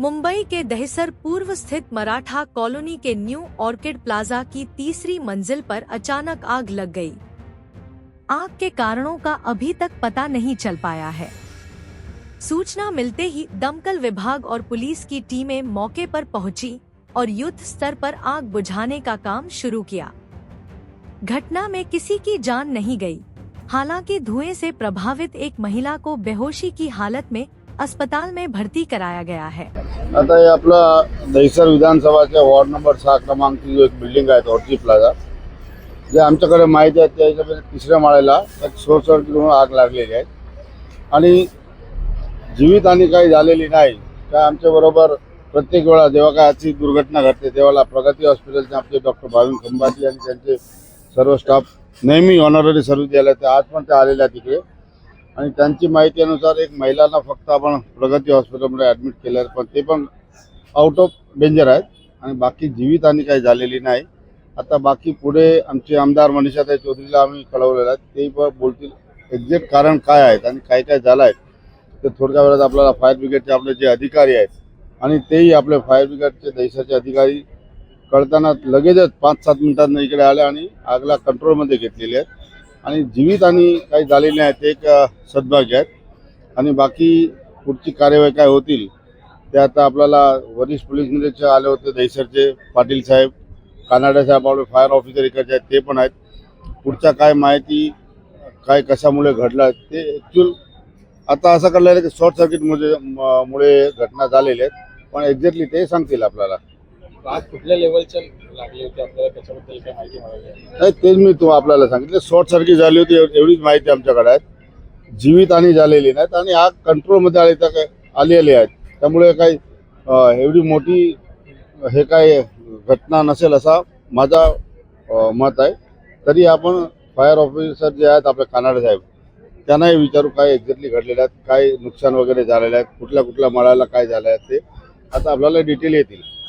मुंबई के दहिसर पूर्व स्थित मराठा कॉलोनी के new orchid plaza की तीसरी मंजिल पर अचानक आग लग गई। आग के कारणों का अभी तक पता नहीं चल पाया है। सूचना मिलते ही दमकल विभाग और पुलिस की टीमें मौके पर पहुंची और युद्ध स्तर पर आग बुझाने का काम शुरू किया। घटना में किसी की जान नहीं गई। हालांकि धुएं से प्रभावित एक महिला को बेहोशी की हालत में अस्पताल में भर्ती कराया गया है। आता हे आपला दहिसर विधानसभाच्या वॉर्ड नंबर 6 क्रमांकची जो एक बिल्डिंग आहे ऑर्किड प्लाझा, जे आमच्याकडे माहिती आहे त्याच्यामध्ये तिसऱ्या माळ्याला एक शॉर्ट सर्किटमुळे आग लागलेली आहे आणि जीवितहानी काही झालेली नाही। काय आमच्या बरोबर प्रत्येक वेळा जेव्हा काय अशी दुर्घटना घडते तेव्हा प्रगती हॉस्पिटलचे आमचे डॉक्टर भाविन खंबाती आणि त्यांचे सर्व स्टाफ नेहमी ऑनररी सर्व्हिस द्यायला ते आज पण ते आलेले आहेत तिकडे आणि त्यांची माहिती अनुसार एक महिलांना फक्त आपण प्रगती हॉस्पिटलमध्ये ॲडमिट केलं आहे, पण ते पण आउट ऑफ डेंजर आहेत आणि बाकी जीवितहानी काही झालेली नाही। आता बाकी पुढे आमचे आमदार मनीषाताई चौधरीला आम्ही कळवलेलं आहे, ते पण बोलतील एक्झॅक्ट कारण काय आहेत आणि काय काय झालं आहे ते थोड्या वेळात आपल्याला फायर ब्रिगेडचे आपले जे अधिकारी आहेत आणि तेही आपले फायर ब्रिगेडचे दहिसरचे अधिकारी कळताना लगेचच 5-7 मिनिटांनी इकडे आले आणि आगला कंट्रोलमध्ये घेतलेली आहे आणि जीवितहानी काही झालेली नाही, ते एक सद्भाग्य आहे आणि बाकी पुढची कार्यवाही काय होतील ते आता आपल्याला वरिष्ठ पोलीस निरीक्षक आले होते दहिसरचे पाटील साहेब, कानाडे साहेब आपले फायर ऑफिसर इकडचे आहेत ते पण आहेत। पुढच्या काय माहिती काय कशामुळे घडलं ते ॲक्च्युअल आता असं कळलं आहे की शॉर्ट सर्किट मुळे घटना झालेली आहेत, पण एक्झॅक्टली ते सांगतील आपल्याला। आग कुठल्या लेवलच्या लागली होती आपल्याला त्याच्याबद्दल काय माहिती मिळाली नाही, तेच मी आपल्याला सांगितलं शॉर्ट सर्किट झाली होती एवढीच माहिती आमच्याकडे आहे। जीवितहानी झालेली नाहीत आणि आग कंट्रोलमध्ये आलेली आहेत, त्यामुळे काही एवढी मोठी हे काय घटना नसेल असा माझा मत आहे। तरी आपण फायर ऑफिसर जे आहेत आपले कानाडे साहेब त्यांनाही विचारू काय एक्झॅक्टली घडलेलं आहे, काय नुकसान वगैरे झालेलं आहे, कुठल्या माळ्याला काय झालं आहे ते आता आपल्याला डिटेल येतील।